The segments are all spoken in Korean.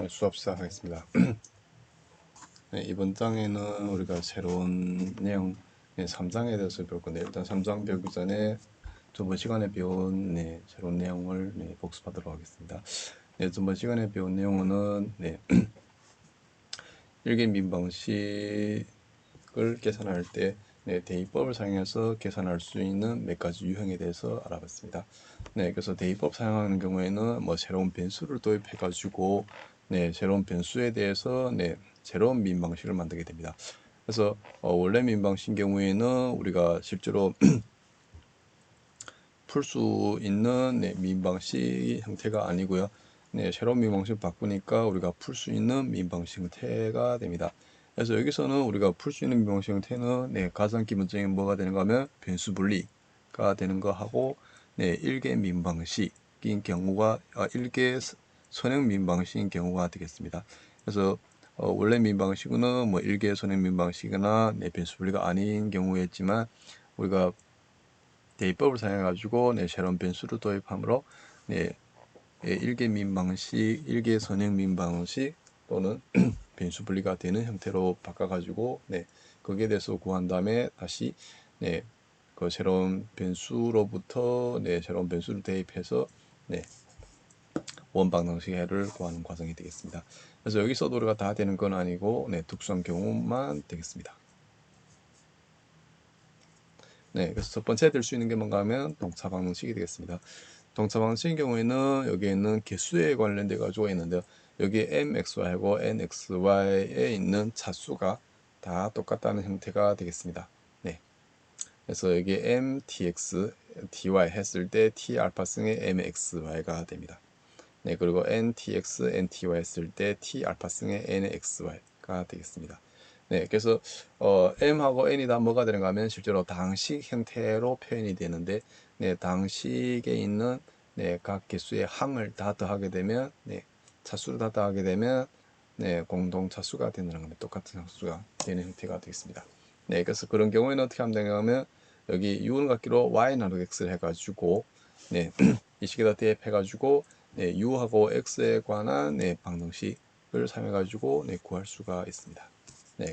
수업 시작하겠습니다. 네, 이번 장에는 우리가 새로운 내용 3장에 대해서 배울 건데 일단 3장 배우기 전에 저번 시간에 배운 새로운 내용을 복습하도록 하겠습니다. 저번 시간에 배운 내용은 일개민 방식을 계산할 때 대입법을 사용해서 계산할 수 있는 몇 가지 유형에 대해서 알아봤습니다. 그래서 대입법 사용하는 경우에는 뭐 새로운 변수를 도입해 가지고 새로운 변수에 대해서 새로운 민 방식을 만들게 됩니다. 그래서 원래 민 방식 경우에는 우리가 실제로 풀 수 있는 민 방식 형태가 아니고요. 새로운 민 방식 바꾸니까 우리가 풀 수 있는 민 방식 형태가 됩니다. 그래서 여기서는 우리가 풀 수 있는 민 방식 형태는 가장 기본적인 뭐가 되는가 하면 변수 분리가 되는 거 하고 일개 민 방식인 경우가 일개 선형 민 방식인 경우가 되겠습니다. 그래서 원래 민 방식은 뭐 일개 선형 민 방식이나 변수 분리가 아닌 경우였지만 우리가 대입법을 사용해 가지고 새로운 변수를 도입함으로 일개 민 방식, 일개 선형 민 방식 또는 변수 분리가 되는 형태로 바꿔 가지고 거기에 대해서 구한 다음에 다시 그 새로운 변수로부터 새로운 변수를 대입해서 원방정식을 구하는 과정이 되겠습니다. 그래서 여기서도 우리가 다 되는 건 아니고 특수한 경우만 되겠습니다. 그래서 첫 번째 될 수 있는 게 뭔가 하면 동차 방정식이 되겠습니다. 동차 방정식의 경우에는 여기에는 개수에 관련돼 가지고 있는데요. 여기 mxy하고 nxy에 있는 차수가 다 똑같다는 형태가 되겠습니다. 그래서 여기 m tx, ty 했을 때 t 알파승의 mxy가 됩니다. 그리고 n tx, n ty 했을 때 t 알파승의 nxy가 되겠습니다. 그래서 m하고 n이 다 뭐가 되는가 하면 실제로 당식 형태로 표현이 되는데 당식에 있는 각 개수의 항을 다 더하게 되면 차수를 다 더하게 되면 공동 차수가 되는 겁니다. 똑같은 차수가 되는 형태가 되겠습니다. 그래서 그런 경우에는 어떻게 하면 되는가 하면 여기 u는 같기로 y 나누기 x를 해가지고 이 식에다 대입해가지고 u하고 x에 관한 방정식을 사용해가지고 구할 수가 있습니다.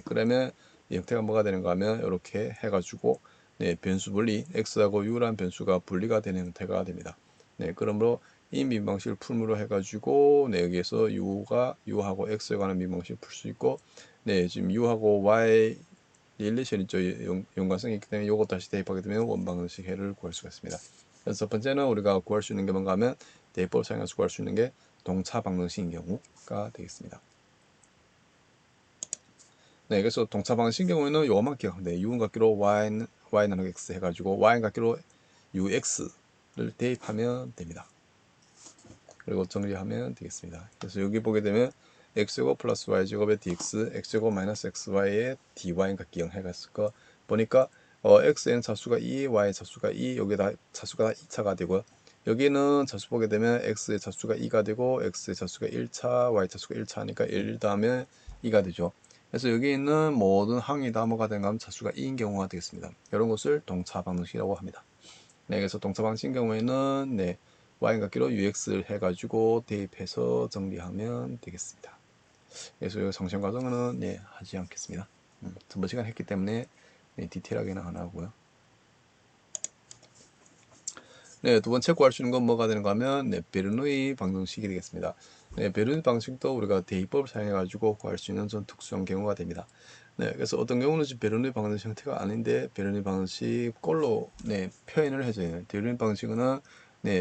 그러면 이 형태가 뭐가 되는가 하면 이렇게 해가지고 변수 분리 x하고 u라는 변수가 분리가 되는 형태가 됩니다. 그러므로 이 민방식을 풀므로 해가지고 여기에서 u하고 x에 관한 민방식을 풀 수 있고 지금 u하고 y 릴레이션이 있죠. 연관성이 있기 때문에 이것 다시 대입하게 되면 원방정식 해를 구할 수가 있습니다. 그래서 첫 번째는 우리가 구할 수 있는 게 뭔가 하면 대입법을 사용해서 구할 수 있는 게 동차 방정식인 경우가 되겠습니다. 그래서 동차 방정식인 경우에는 요것만 기억하면 돼요. u는 같기로 y 나누기 x 해가지고 y는 같기로 ux를 대입하면 됩니다. 그리고 정리하면 되겠습니다. 그래서 여기 보게 되면 x제곱 플러스 y제곱의 dx, x제곱 마이너스 xy의 dy인 같기 해갔을 거 보니까 x는 차수가 2, y 차수가 2, 여기다 차수가 2차가 되고요. 여기는 차수 보게 되면 x의 차수가 2가 되고 x의 차수가 1차, y 차수가 1차니까 1 다음에 2가 되죠. 그래서 여기 있는 모든 항이 다 뭐가 되는가 하면 차수가 2인 경우가 되겠습니다. 이런 것을 동차 방정식이라고 합니다. 그래서 동차 방식인 경우에는 y 같기로 ux를 해가지고 대입해서 정리하면 되겠습니다. 그래서 이 성취 과정은 하지 않겠습니다. 전번 시간 했기 때문에 디테일하게는 안 하고요. 두 번째 구할 수 있는 건 뭐가 되는가 하면 베르누이 방정식이 되겠습니다. 베르누이 방식도 우리가 대입법을 사용해가지고 구할 수 있는 좀 특수한 경우가 됩니다. 그래서 어떤 경우는 지금 베르누이 방정식 형태가 아닌데 베르누이 방정식 꼴로 표현을 해줘요. 베르누이 방식은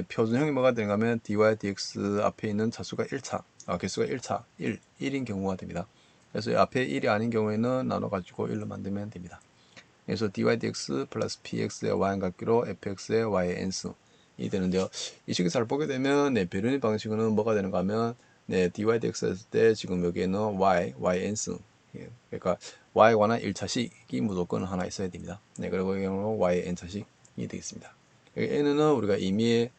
표준형이 뭐가 되는가 하면 dy, dx 앞에 있는 차수가 1차, 개수가 1차, 1인 경우가 됩니다. 그래서 앞에 1이 아닌 경우에는 나눠가지고 1로 만들면 됩니다. 그래서 dy dx 플러스 px의 y는 같기로 fx의 y의 n승 이 되는데요. 이 식을 잘 보게 되면 베르니 방식은 뭐가 되는가 하면 dy dx 했을 때 지금 여기에는 y n승 그러니까 y에 관한 1차식이 무조건 하나 있어야 됩니다. 그리고 이 경우는 y n차식이 되겠습니다. 여기 n은 우리가 임의의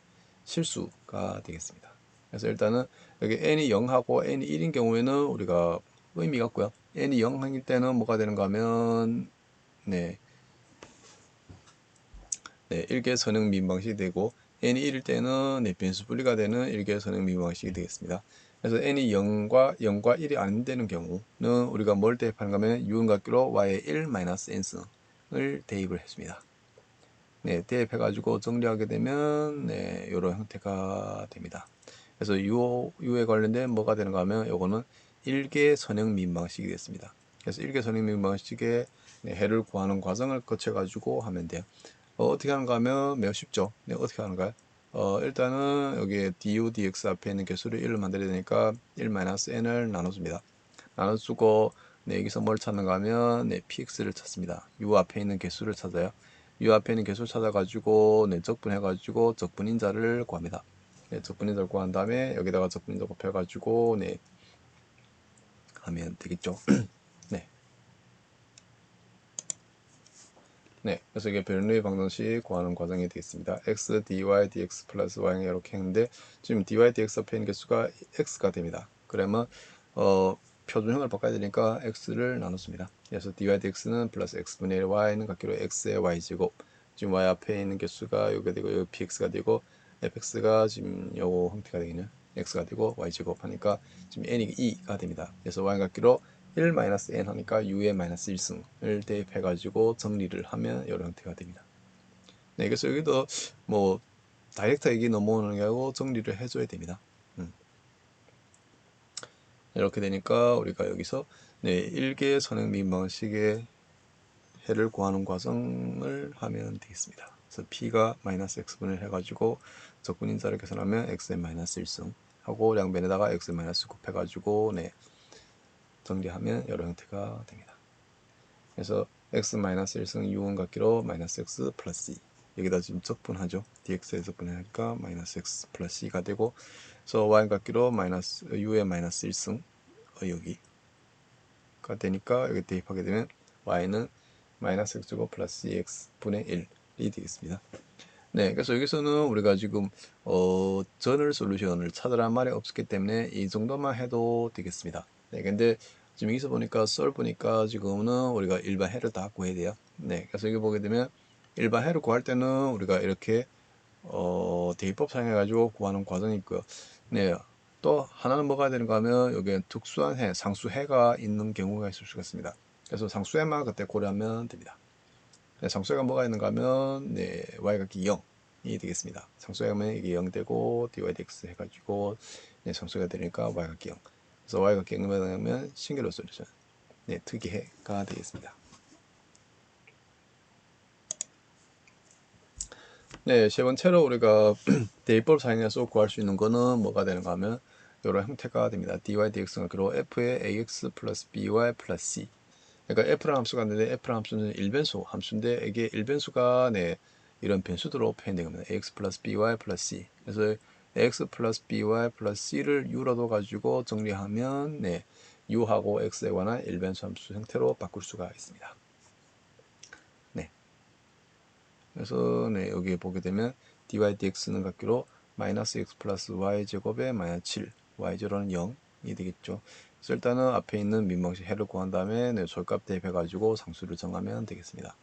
실수가 되겠습니다. 그래서 일단은 여기 n이 0하고 n이 1인 경우에는 우리가 의미가 없고요. n이 0일 때는 뭐가 되는가 하면 일개 선형 민 방식이 되고 n이 1일 때는 변수 분리가 되는 일개 선형 민 방식이 되겠습니다. 그래서 n이 0과 1이 안 되는 경우는 우리가 뭘 대입하는가 하면 유언각기로 y의 1 마이너스 n승을 대입을 했습니다. 네, 대입해가지고 정리하게 되면 네, 이런 형태가 됩니다. 그래서 U에 관련된 뭐가 되는가 하면 요거는 일개 선형 민방식이 됐습니다. 그래서 일개 선형 민방식의 네, 해를 구하는 과정을 거쳐가지고 하면 돼요. 어떻게 하는가 하면 매우 쉽죠. 네, 어떻게 하는가요? 일단은 여기 du, dx 앞에 있는 개수를 1로 만들어야 되니까 1-n을 나눠줍니다. 나눠주고 네, 여기서 뭘 찾는가 하면 네, px를 찾습니다. u 앞에 있는 개수를 찾아요. u 앞에 있는 개수를 찾아가지고 네, 적분해가지고 적분인자를 구합니다. 네, 적분인자를 구한 다음에 여기다가 적분인자 곱해가지고 네, 하면 되겠죠. 네. 네, 그래서 이게 베르누이 방정식 구하는 과정이 되겠습니다. x, dy, dx 플러스 y 이렇게 했는데 지금 dy, dx 앞에 있는 개수가 x가 됩니다. 그러면 표준형을 바꿔야 되니까 x를 나눴습니다. 그래서 dy, dx는 플러스 x분의 1, y는 같기로 x의 y제곱. 지금 y 앞에 있는 개수가 여기 되고 여기 px가 되고 fx가 지금 요 형태가 되겠네요. x가 되고 y제곱 하니까 지금 n이 2가 됩니다. 그래서 y 같기로 1-n 하니까 u의 마이너스 1승을 대입해가지고 정리를 하면 이런 형태가 됩니다. 네, 그래서 여기도 뭐 다이렉트하게 넘어오는 게 아니고 정리를 해줘야 됩니다. 이렇게 되니까 우리가 여기서 네, 1개 선행 민방식의 해를 구하는 과정을 하면 되겠습니다. 그래서 p가 마이너스 x분을 해가지고 적분인자를 계산하면 x의 마이너스 1승 하고 양변에다가 x의 마이너스 곱해가지고 네, 정리하면 이런 형태가 됩니다. 그래서 x-1승 유언 같기로 마이너스 x 플러스 2 여기다 지금 적분하죠. dx에 적분하니까 마이너스 x 플러스 2가 되고 그래서 y 같기로 마이너스 u의 마이너스 1승 여기가 되니까 여기 대입하게 되면 y는 마이너스 x제곱 플러스 2x분의 1이 되겠습니다. 네, 그래서 여기서는 우리가 지금 저널 솔루션을 찾으라는 말이 없었기 때문에 이 정도만 해도 되겠습니다. 네, 근데 지금 여기서 보니까 보니까 지금은 우리가 일반 해를 다 구해야 돼요. 네, 그래서 여기 보게 되면 일반 해를 구할 때는 우리가 이렇게 대입법 사용해가지고 구하는 과정이 있고요. 네, 또 하나는 뭐가 되는가 하면 여기에 특수한 해, 상수해가 있는 경우가 있을 수가 있습니다. 그래서 상수해만 그때 고려하면 됩니다. 네, 상수해가 뭐가 있는가 하면 네, y값이 0이 되겠습니다. 상수해가 하면 이게 0 되고 dy dx 해가지고 네, 상수해가 되니까 y값이 0. 그래서 y값이 0이 되면 싱귤러 솔루션, 네, 특이해가 되겠습니다. 네, 세 번째로 우리가 대입법 사용해서 구할 수 있는 거는 뭐가 되는가 하면 이런 형태가 됩니다. dy dx가 그리고 f의 ax 플러스 by 플러스 c. 그러니까 f라는 함수가 있는데 f라는 함수는 일변수 함수인데 이게 일변수가 네, 이런 변수들로 표현된 겁니다. ax 플러스 by 플러스 c. 그래서 ax 플러스 by 플러스 c를 u라도 가지고 정리하면 네, u하고 x에 관한 일변수 함수 형태로 바꿀 수가 있습니다. 네. 그래서 네, 여기 보게 되면 dy dx는 같기로 마이너스 x 플러스 y 제곱에 마이너스 7, y0는 0이 되겠죠. 그래서 일단은 앞에 있는 민방식 해를 구한 다음에 네, 솔값 대입해가지고 상수를 정하면 되겠습니다.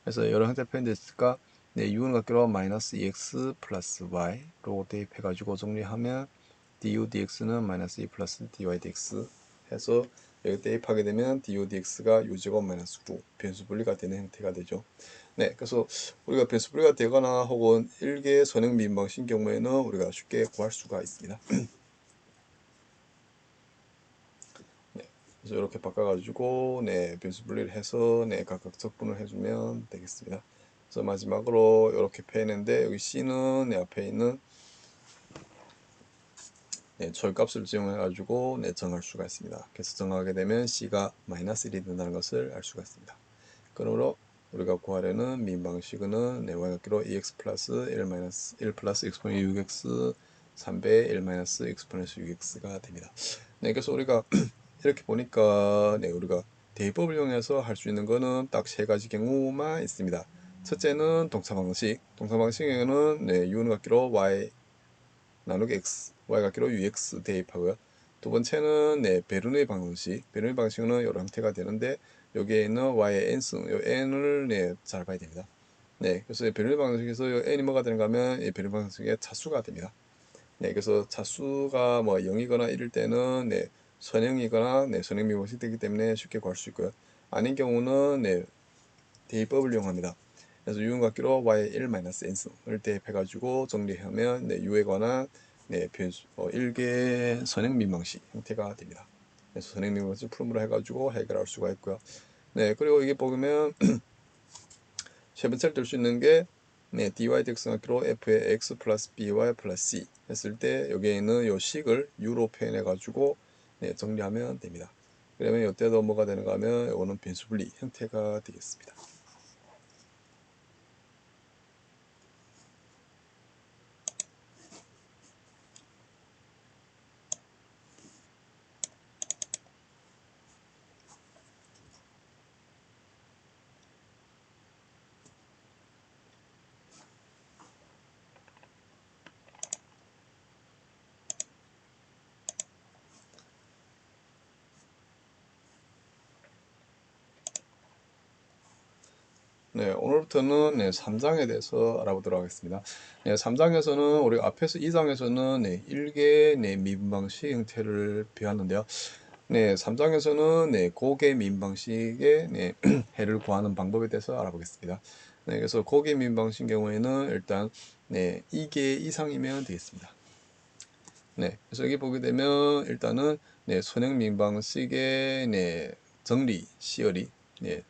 그래서 여러 형태 표현됐으니까 네, u는 같기로 마이너스 2x 플러스 y로 대입해가지고 정리하면 du dx는 마이너스 2 플러스 dy dx 해서 여기 대입하게 되면 du dx가 u제곱 마이너스 9 변수 분리가 되는 형태가 되죠. 네, 그래서 우리가 변수 분리가 되거나 혹은 일개 선행 민방식인 경우에는 우리가 쉽게 구할 수가 있습니다. 네, 그래서 이렇게 바꿔가지고 네, 변수 분리를 해서 네, 각각 적분을 해주면 되겠습니다. 그래서 마지막으로 이렇게 표현했는데 여기 c는 네, 앞에 있는 네, 절값을 지정해가지고 네, 정할 수가 있습니다. 그래서 정하게 되면 c가 마이너스 1이 된다는 것을 알 수가 있습니다. 그러므로 우리가 구하려는 민방식은 네, y값기로 2x 플러스 1 마이너스 1 플러스 x분의 6x 3배의 1 마이너스 x분의 6x가 됩니다. 네, 그래서 우리가 이렇게 보니까 네, 우리가 대입법을 이용해서 할 수 있는 거는 딱 세 가지 경우만 있습니다. 첫째는 동사방식. 동사방식에는 네, u는 같기로 y 나누기 x, y 같기로 ux 대입하고요. 두 번째는 네, 베르누이 방정식. 베르누이 방식은 여러 형태가 되는데 여기에 있는 y의 n승, 요 n을 네, 잘 봐야 됩니다. 네, 그래서 베르누이 방정식에서 요 n이 뭐가 되는가 하면 이 베르누이 방정식의 차수가 됩니다. 네, 그래서 차수가 뭐 0이거나 이럴 때는 네, 선형이거나 네, 선형 미분식 되기 때문에 쉽게 구할 수 있고요. 아닌 경우는 네, 대입법을 이용합니다. 그래서 유형각기로 y 1-n을 대입해가지고 정리하면 네, u에 관한 네, 변수, 일개 선형 민방식 형태가 됩니다. 그래서 선형 민방식 풀음으로 해가지고 해결할 수가 있고요. 네, 그리고 이게 보면 세 번째로 될 수 있는 게 네, dy dx각기로 f의 x 플러스 by 플러스 c 했을 때 여기에 있는 요 식을 u로 표현해 가지고 네, 정리하면 됩니다. 그러면 이때도 뭐가 되는가 하면 이거는 변수분리 형태가 되겠습니다. 네, 오늘부터는 네, 3장에 대해서 알아보도록 하겠습니다. 네, 3장에서는 우리 앞에서 2장에서는 네, 일개 네, 미분방식 형태를 배웠는데요. 네, 3장에서는 네, 고개 미분방식의 네, 해를 구하는 방법에 대해서 알아보겠습니다. 네, 그래서 고개 미분방식 경우에는 일단 네, 2개 이상이면 되겠습니다. 네, 그래서 여기 보게 되면 일단은 네, 선형 미분방식의 네, 정리, 시열이 네,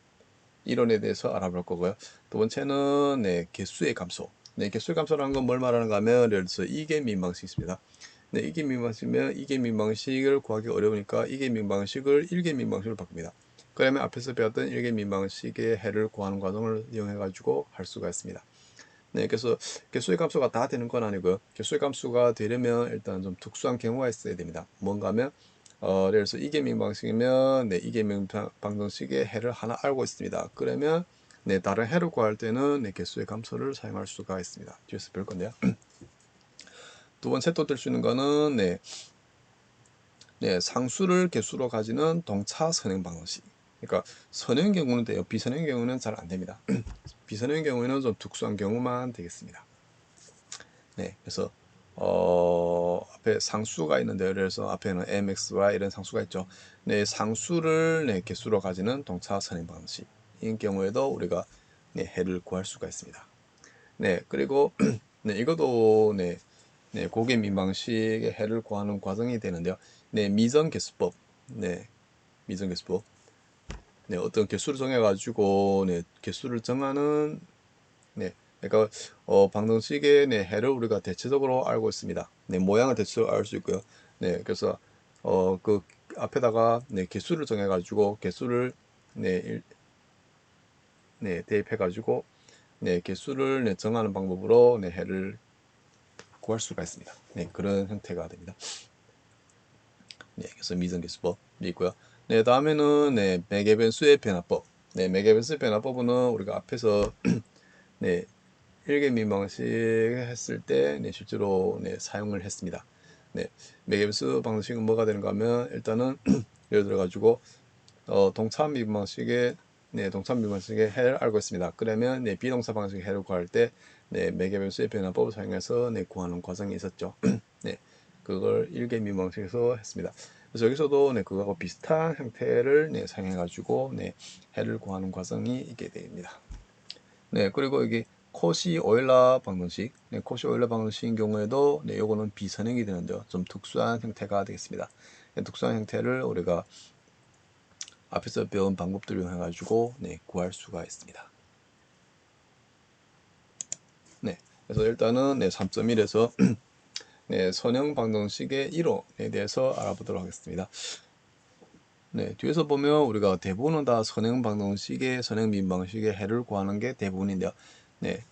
이론에 대해서 알아볼 거고요. 두 번째는 네, 개수의 감소. 네, 개수의 감소라는 건 뭘 말하는가 하면 예를 들어서 이계 민방식이 있습니다. 네, 이계 민방식이면 이계 민방식을 구하기 어려우니까 이계 민방식을 일계 민방식으로 바꿉니다. 그러면 앞에서 배웠던 일계 민방식의 해를 구하는 과정을 이용해 가지고 할 수가 있습니다. 네, 그래서 개수의 감소가 다 되는 건 아니고요. 개수의 감소가 되려면 일단 좀 특수한 경우가 있어야 됩니다. 뭔가 하면 예를 들어서 이계명 방식이면 네, 이계명 방정식의 해를 하나 알고 있습니다. 그러면 네, 다른 해를 구할 때는 네, 개수의 감소를 사용할 수가 있습니다. 뒤에서 볼 건데요. 두 번째 또 될 수 있는 거는 네, 네, 상수를 개수로 가지는 동차 선행 방정식. 그러니까 선행 경우는 돼요. 비선행 경우는 잘 안 됩니다. 비선행 경우에는 좀 특수한 경우만 되겠습니다. 네, 그래서 앞에 상수가 있는데 그래서 앞에는 mxy 이런 상수가 있죠. 네, 상수를 네, 개수로 가지는 동차 선행 방식인 경우에도 우리가 네, 해를 구할 수가 있습니다. 네, 그리고 네, 이것도 네, 네, 고개 민방식의 해를 구하는 과정이 되는데요. 네, 미정개수법. 네, 미정개수법. 네, 어떤 개수를 정해 가지고 네, 개수를 정하는 네, 그러니까 방정식의 네, 해를 우리가 대체적으로 알고 있습니다. 네, 모양을 대체적으로 알 수 있고요. 네, 그래서 그 앞에다가 네, 개수를 정해가지고 개수를 네, 네, 대입해가지고 네, 개수를 네, 정하는 방법으로 네, 해를 구할 수가 있습니다. 네, 그런 형태가 됩니다. 네, 그래서 미정계수법이 있고요. 네, 다음에는 네, 매개변수의 변화법. 네, 매개변수의 변화법은 우리가 앞에서 네, 일개 민방식 했을 때 네, 실제로 네, 사용을 했습니다. 네, 매개변수 방식은 뭐가 되는가 하면 일단은 예를 들어 가지고 동차 민방식의 네, 동차 민방식의 해를 알고 있습니다. 그러면 네, 비동사 방식의 해를 구할 때 네, 매개변수의 변화법을 사용해서 네, 구하는 과정이 있었죠. 네, 그걸 일개 민방식에서 했습니다. 그래서 여기서도 네, 그거하고 비슷한 형태를 네, 사용해 가지고 네, 해를 구하는 과정이 있게 됩니다. 네, 그리고 여기 코시 오일러 방정식, 네, 코시 오일러 방정식인 경우에도 네, 요거는 비선행이 되는데요. 좀 특수한 형태가 되겠습니다. 네, 특수한 형태를 우리가 앞에서 배운 방법들을 이용해 가지고 네, 구할 수가 있습니다. 네, 그래서 일단은 네, 3.1에서 네, 선형 방정식의 이론에 대해서 알아보도록 하겠습니다. 네, 뒤에서 보면 우리가 대부분은 다 선형 방정식의 선형 민방식의 해를 구하는 게 대부분인데요. 네,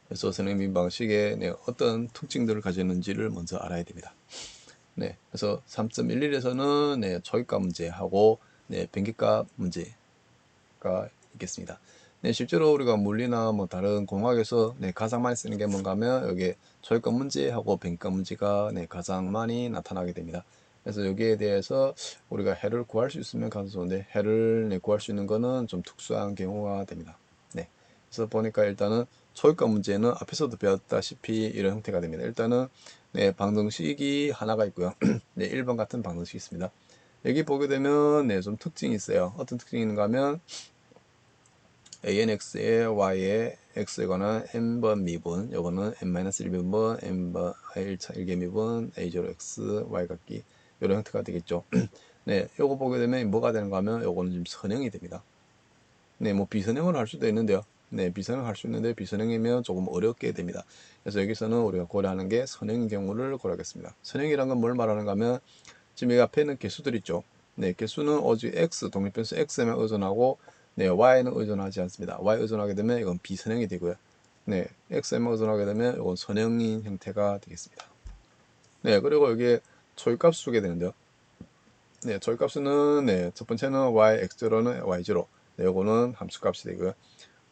그래서 선행민 방식에 네, 어떤 특징들을 가졌는지를 먼저 알아야 됩니다. 네, 그래서 3.11에서는 네, 초기값 문제하고 네, 변기값 문제가 있겠습니다. 네, 실제로 우리가 물리나 뭐 다른 공학에서 네, 가장 많이 쓰는 게 뭔가 하면 여기에 초기값 문제하고 변기값 문제가 네, 가장 많이 나타나게 됩니다. 그래서 여기에 대해서 우리가 해를 구할 수 있으면 가장 좋은데 해를 네, 구할 수 있는 거는 좀 특수한 경우가 됩니다. 네, 그래서 보니까 일단은 초입과 문제는 앞에서도 배웠다시피 이런 형태가 됩니다. 일단은 네, 방정식이 하나가 있고요. 네, 1번 같은 방정식이 있습니다. 여기 보게 되면 네, 좀 특징이 있어요. 어떤 특징이 있는가 하면 ANX에 Y에 X에 관한 n번 미분, 요거는 n-1미분, n번 1차 1개 미분, A0X, Y 값기 이런 형태가 되겠죠. 네, 요거 보게 되면 뭐가 되는가 하면 요거는 지금 선형이 됩니다. 네, 뭐 비선형을 할 수도 있는데요. 네, 비선형 할 수 있는데 비선형이면 조금 어렵게 됩니다. 그래서 여기서는 우리가 고려하는 게 선형인 경우를 고려하겠습니다. 선형이란 건 뭘 말하는가 하면 지금 여기 앞에는 개수들 있죠. 네, 개수는 오직 x, 독립변수 x에만 의존하고 네, y는 의존하지 않습니다. y 의존하게 되면 이건 비선형이 되고요. 네, x에만 의존하게 되면 이건 선형인 형태가 되겠습니다. 네, 그리고 여기에 초입값 쓰게 되는데요. 네, 초입값은 네, 첫 번째는 y, x0는 y0. 네, 요거는 함수값이 되고요.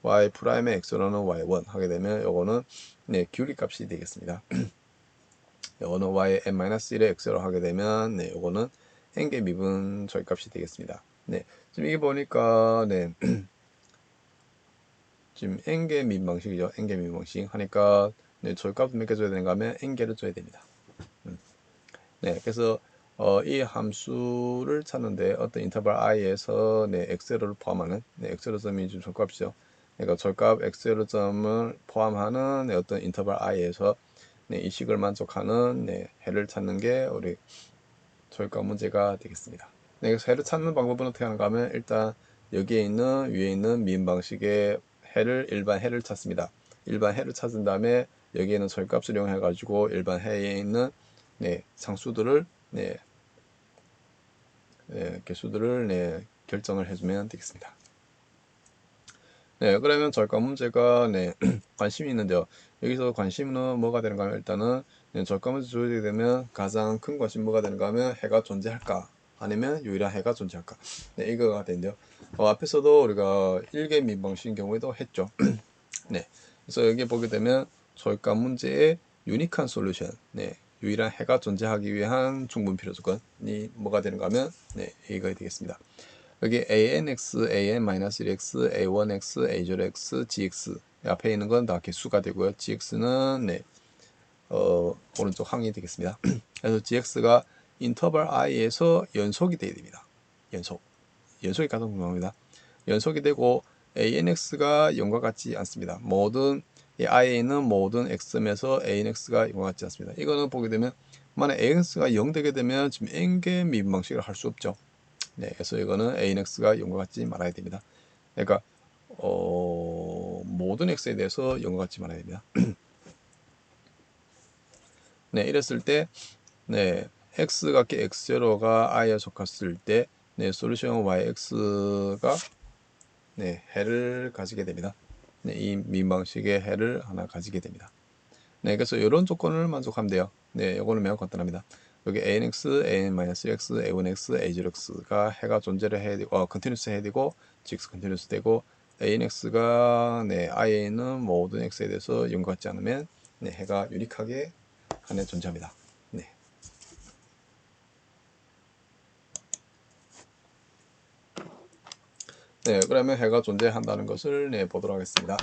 y 프라임의 x로는 y1 하게 되면 요거는 네, 기울기값이 되겠습니다. 요거는 y n-1의 x로 하게 되면 네, 요거는 n개 미분 저희값이 되겠습니다. 네, 지금 이게 보니까 네, 지금 n개 미분 방식이죠. n개 미분 방식 하니까 네, 저희값 몇 개 줘야 되는가 하면 n개를 줘야 됩니다. 네, 그래서 이 함수를 찾는데 어떤 인터벌 i에서 네, x를 포함하는 네, x0점이 지금 절값이죠. 그러니까 절값 x0점을 포함하는 네, 어떤 인터벌 i에서 네, 이 식을 만족하는 네, 해를 찾는 게 우리 절값 문제가 되겠습니다. 네, 그래서 해를 찾는 방법은 어떻게 하는가 하면 일단 여기에 있는 위에 있는 민 방식의 해를 일반 해를 찾습니다. 일반 해를 찾은 다음에 여기에는 절값을 이용해 가지고 일반 해에 있는 네, 상수들을 네, 개수들을 네, 결정을 해주면 되겠습니다. 네, 그러면 절값 문제가 네, 관심이 있는데요. 여기서 관심은 뭐가 되는가 하면 일단은 네, 절값 문제 조율이 되면 가장 큰 관심 뭐가 되는가 하면 해가 존재할까 아니면 유일한 해가 존재할까. 네, 이거가 되는데요. 앞에서도 우리가 1개 민방식인 경우에도 했죠. 네, 그래서 여기 보게 되면 절값 문제의 유니크한 솔루션, 네, 유일한 해가 존재하기 위한 충분 필요 조건이 뭐가 되는가 하면 네, 이거 되겠습니다. 여기 ANX, AN-1X, A1X, A0X, GX 앞에 있는 건 다 개수가 되고요. GX는 네, 오른쪽 항이 되겠습니다. 그래서 GX가 인터벌 i에서 연속이 돼야 됩니다. 연속이 가장 중요합니다. 연속이 되고 ANX가 0과 같지 않습니다. 모든 i에 있는 모든 x에서 ANX가 0과 같지 않습니다. 이거는 보게 되면 만약 ANX가 0 되게 되면 지금 n개 미분 방식을 할 수 없죠. 네, 그래서 이거는 ANX가 0과 같지 말아야 됩니다. 그러니까 모든 x에 대해서 0과 같지 말아야 됩니다. 네, 이랬을 때 네, x 같게 x0가 i에 속했을 때 네, 솔루션 yx가 네, 해를 가지게 됩니다. 네, 이 민방식의 해를 하나 가지게 됩니다. 네, 그래서 이런 조건을 만족하면 돼요. 네, 이거는 매우 간단합니다. 여기 ANX, AN-X, A1X, A0X가 해가 존재를 해야 되고, 컨티뉴스 해야 되고, GX 컨티뉴스 되고, ANX가 네, I에 있는 모든 X에 대해서 0 같지 않으면 네, 해가 유니크하게 안에 존재합니다. 네. 네, 그러면 해가 존재한다는 것을 네, 보도록 하겠습니다.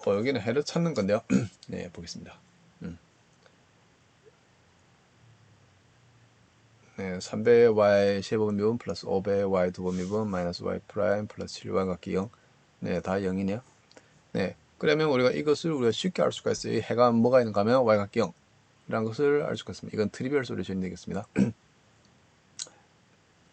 여기는 해를 찾는 건데요. 네, 보겠습니다. 네, 3배의 y 세번 미분 플러스 5배의 y 두번 미분 마이너스 y 프라임 플러스 7y 각기 0. 네, 다 0이네요. 네, 그러면 우리가 이것을 우리가 쉽게 알 수가 있어요. 이 해가 뭐가 있는가 하면 y 각기 0이라는 것을 알 수가 있습니다. 이건 트리비얼 솔루션이 되겠습니다.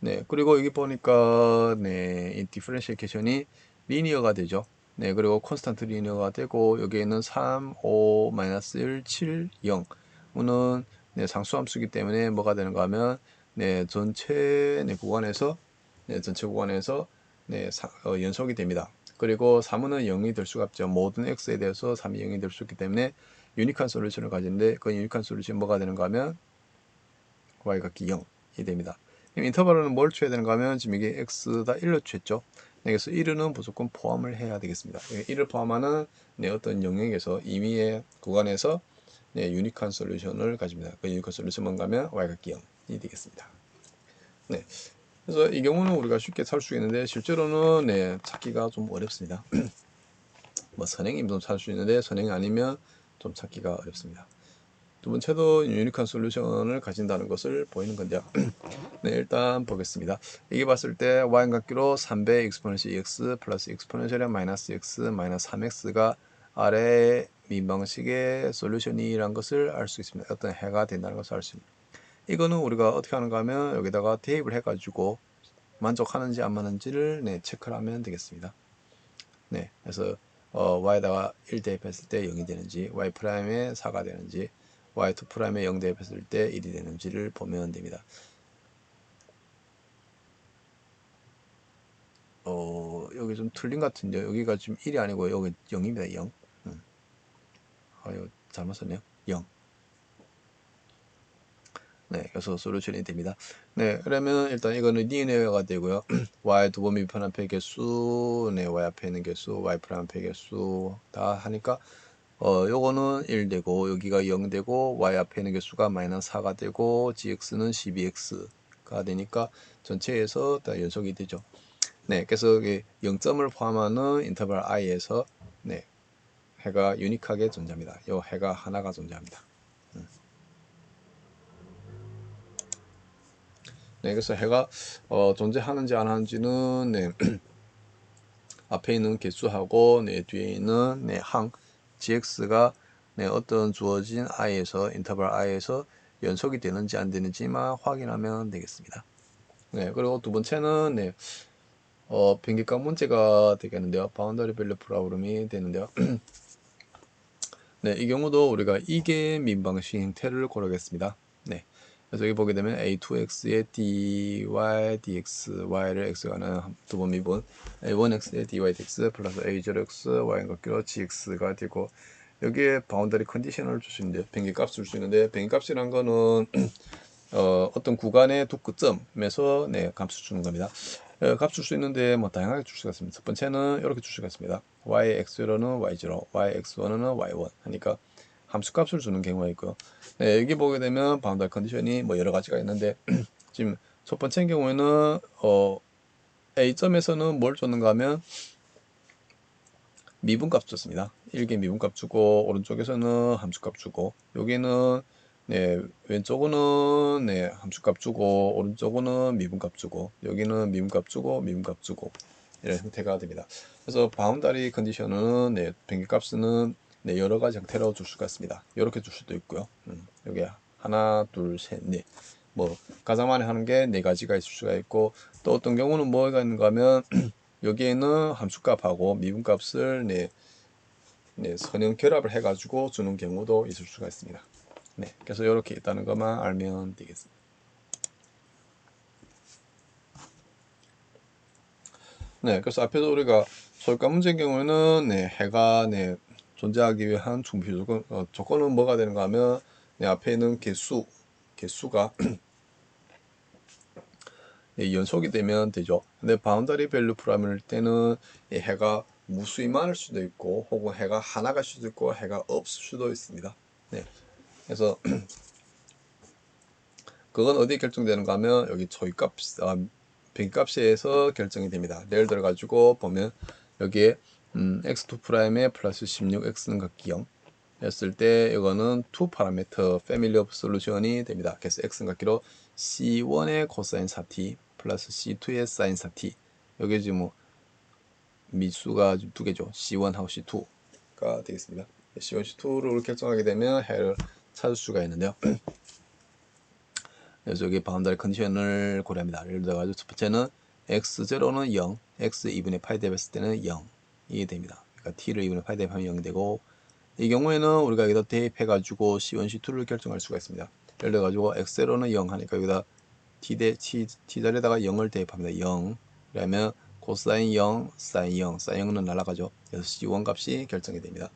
네, 그리고 여기 보니까 네, 이 디퍼런시에이션이 리니어가 되죠. 네, 그리고 콘스탄트 리니어가 되고 여기에는 3, 5, 마이너스 1, 7, 0은 네, 상수함수기 때문에 뭐가 되는가 하면 네, 전체 네, 구간에서 네, 연속이 됩니다. 그리고 3은 0이 될 수가 없죠. 모든 x에 대해서 3이 0이 될 수 있기 때문에 유니크한 솔루션을 가지는데 그 유니크한 솔루션이 뭐가 되는가 하면 y 각기 0이 됩니다. 인터벌은 뭘 취해야 되는가 하면 지금 이게 x다 1로 취했죠. 네, 그래서 1은 무조건 포함을 해야 되겠습니다. 1을 포함하는 네, 어떤 영역에서 임의의 구간에서 네, 유니크한 솔루션을 가집니다. 그 유니크한 솔루션 뭔가 하면 y 각기 0이 되겠습니다. 네, 그래서 이 경우는 우리가 쉽게 찾을 수 있는데 실제로는 네, 찾기가 좀 어렵습니다. 뭐 선행이면 좀 찾을 수 있는데 선행이 아니면 좀 찾기가 어렵습니다. 두 번째도 유니크한 솔루션을 가진다는 것을 보이는 건데요. 네, 일단 보겠습니다. 이게 봤을 때 y값기로 3배 exponential x 플러스 exponential 마이너스 x 마이너스 3x가 아래 민방식의 솔루션이란 것을 알 수 있습니다. 어떤 해가 된다는 것을 알 수 있습니다. 이거는 우리가 어떻게 하는가 하면 여기다가 대입을 해가지고 만족하는지 안 맞는지를 네, 체크를 하면 되겠습니다. 네, 그래서 y에다가 1 대입했을 때 0이 되는지, y 프라임에 4가 되는지, y2 프라임에 0 대입했을 때 1이 되는지를 보면 됩니다. 여기 좀 틀린 것 같은데 여기가 지금 1이 아니고 여기 0입니다. 0. 이거 잘못 썼네요. 0. 네, 그래서 솔루션이 됩니다. 네, 그러면 일단 이거는 리니어가 되고요. y 두 번 미분 앞에 개수, 네, y 앞에 있는 개수, y 프라임 앞에 개수 다 하니까 요거는 1 되고 여기가 0 되고 y 앞에 있는 개수가 마이너스 4가 되고 gx는 12x가 되니까 전체에서 다 연속이 되죠. 네, 그래서 여기 0점을 포함하는 인터벌 i에서 네, 해가 유니크하게 존재합니다. 요 해가 하나가 존재합니다. 네, 그래서 해가 존재하는지 안 하는지는 네, 앞에 있는 개수하고 네, 뒤에 있는 네, 항 gx가 네, 어떤 주어진 i에서 인터벌 i에서 연속이 되는지 안 되는지만 확인하면 되겠습니다. 네, 그리고 두 번째는 네, 변기값 문제가 되겠는데요. 바운더리 밸류 프로그램이 되는데요. 네, 이 경우도 우리가 이계 민방식 형태를 고르겠습니다. 네. 그래서 여기 보게 되면 a2x의 dy, dxy를 x가 하는 두 번 미분 a1x의 dy, dx 플러스 a0x, y값기로 gx가 되고 여기에 바운더리 컨디션을 줄 수 있는데 변기값을 줄 수 있는데 변기값이란 거는 어떤 구간의 두 끝점에서 네, 값을 주는 겁니다. 값 줄 수 있는데 뭐 다양하게 줄 수가 있습니다. 첫 번째는 이렇게 줄 수가 있습니다. yx0는 y0, yx1은 y1 하니까 함수 값을 주는 경우가 있고요. 네, 여기 보게 되면 바운더리 컨디션이 뭐 여러 가지가 있는데 지금 첫 번째 경우에는 A점에서는 뭘 줬는가 하면 미분값 줬습니다. 1개 미분값 주고 오른쪽에서는 함수값 주고 여기는 네, 왼쪽은 네, 함수값 주고 오른쪽은 미분값 주고 여기는 미분값 주고 미분값 주고 이런 형태가 됩니다. 그래서 바운다리 컨디션은 네, 변기값은 네, 여러 가지 형태로 줄 수가 있습니다. 이렇게 줄 수도 있고요. 여기 하나, 둘, 셋, 넷. 뭐 가장 많이 하는 게 네 가지가 있을 수가 있고 또 어떤 경우는 뭐가 있는가 하면 여기에는 함수값하고 미분값을 네, 선형 결합을 해가지고 주는 경우도 있을 수가 있습니다. 네, 그래서 이렇게 있다는 것만 알면 되겠습니다. 네, 그래서 앞에서 우리가 소유가 문제의 경우에는 네, 해가 네, 존재하기 위한 충분 조건, 조건은 뭐가 되는가 하면 네, 앞에 있는 개수가 네, 연속이 되면 되죠. 근데 바운더리 밸류 프라임일 때는 이 해가 무수히 많을 수도 있고 혹은 해가 하나가 수도 있고 해가 없을 수도 있습니다. 네, 그래서 그건 어디에 결정되는가 하면 여기 초이값, 변값에서 결정이 됩니다. 예를 들어 가지고 보면 여기에 x2 프라임에 플러스 16x는 각기 0 였을 때 이거는 2 파라미터 패밀리 오브 솔루션이 됩니다. 그래서 x는 각기로 c1의 코사인 4t 플러스 c2의 사인 4t 여기 지금 뭐 미수가 두 개죠. c1하고 c2가 되겠습니다. c1, c2를 결정하게 되면 해를 찾을 수가 있는데요. 그래서 여기 바운더리 컨디션을 고려합니다. 예를 들어가지고 첫 번째는 x0는 0, x 2분의 파이 대입했을 때는 0이 됩니다. 그러니까 t를 2분의 파이 대입하면 0이 되고 이 경우에는 우리가 여기다 대입해가지고 c1, c2를 결정할 수가 있습니다. 예를 들어가지고 x0는 0 하니까 여기다 t 자리에다가 0을 대입합니다. 0 그러면 코사인 0, 사인 0, 사인 0은 날아가죠. 그래서 c1 값이 결정이 됩니다.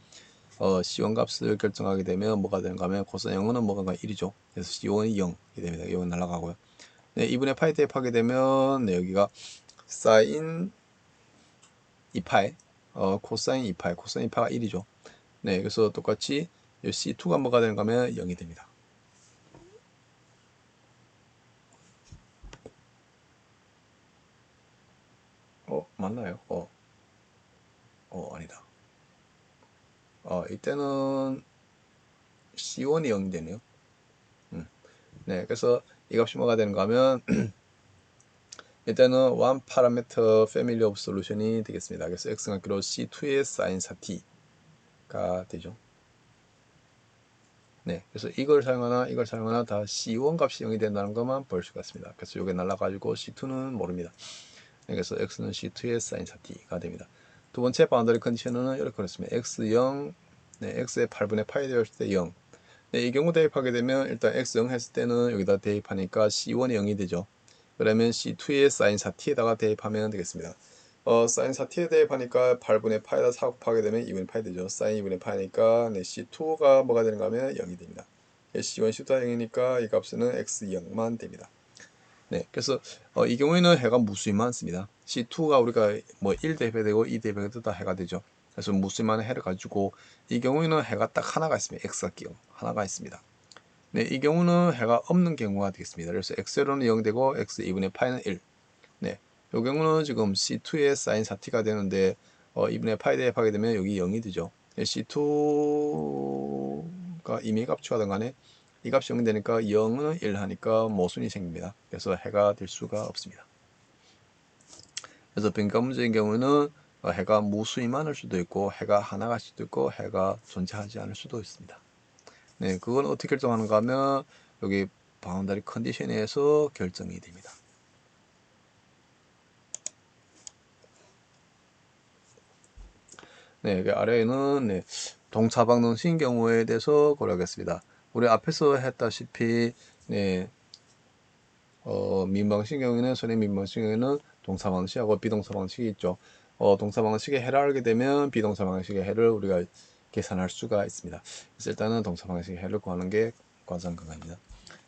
C1 값을 결정하게 되면 뭐가 되는가 하면 코사인 0은 뭐가 1이죠. 그래서 C1이 0이 됩니다. 0은 날아가고요. 네, 2분의 파이 대입하게 되면 네, 여기가 사인 2파이, 코사인 2파이, 코사인 2파가 1이죠. 네, 그래서 똑같이 C2가 뭐가 되는가 하면 0이 됩니다. 맞나요? 아니다. 이때는 C1이 0이 되네요. 네, 그래서 이 값이 뭐가 되는가 하면 일단은 one parameter family of solution이 되겠습니다. 그래서 x가 기로 C2의 sin 4t가 되죠. 네, 그래서 이걸 사용하나 다 C1 값이 0이 된다는 것만 볼 수가 있습니다. 그래서 이게 날라가지고 C2는 모릅니다. 네, 그래서 x는 C2의 sin 4t가 됩니다. 두 번째 바운더리 컨디션은 이렇게 그렇습니다. x0, 네, x의 8분의 파이 되었을 때 0. 네, 이 경우 대입하게 되면 일단 x0 했을 때는 여기다 대입하니까 C1이 0이 되죠. 그러면 C2의 sin 4t에다가 대입하면 되겠습니다. sin 4t에 대입하니까 8분의 파에다 4 곱하게 되면 2분의 파이 되죠. sin 2분의 파니까 네, C2가 뭐가 되는가 하면 0이 됩니다. C1, C2가 0이니까 이 값은 X0만 됩니다. 네, 그래서 이 경우에는 해가 무수히만 씁니다. C2가 우리가 뭐 1 대입해야 되고 2 대입해도 다 해가 되죠. 그래서 무수히만 해를 가지고 이 경우에는 해가 딱 하나가 있습니다. X가 끼고 하나가 있습니다. 네, 이 경우는 해가 없는 경우가 되겠습니다. 그래서 X0는 0 되고 X 2분의 파이는 1. 네, 이 경우는 지금 C2의 sin 4t가 되는데 2분의 파이 대입하게 되면 여기 0이 되죠. C2가 이미 값 추가된 간에 이 값이 0이 되니까 0은 1 하니까 모순이 생깁니다. 그래서 해가 될 수가 없습니다. 그래서 빈칸 문제인 경우는 해가 무수히 많을 수도 있고 해가 하나가 수도 있고 해가 존재하지 않을 수도 있습니다. 네, 그건 어떻게 결정하는가 하면 여기 바운더리 컨디션에 의해서 결정이 됩니다. 네, 여기 아래에는 네, 동차방정식인 경우에 대해서 고려하겠습니다. 우리 앞에서 했다시피 네, 민방식의 경우에는 선행 민방식의 경우에는 동사 방식하고 비동사 방식이 있죠. 동사 방식의 해를 알게 되면 비동사 방식의 해를 우리가 계산할 수가 있습니다. 그래서 일단은 동사 방식의 해를 구하는 게 관상 강화입니다.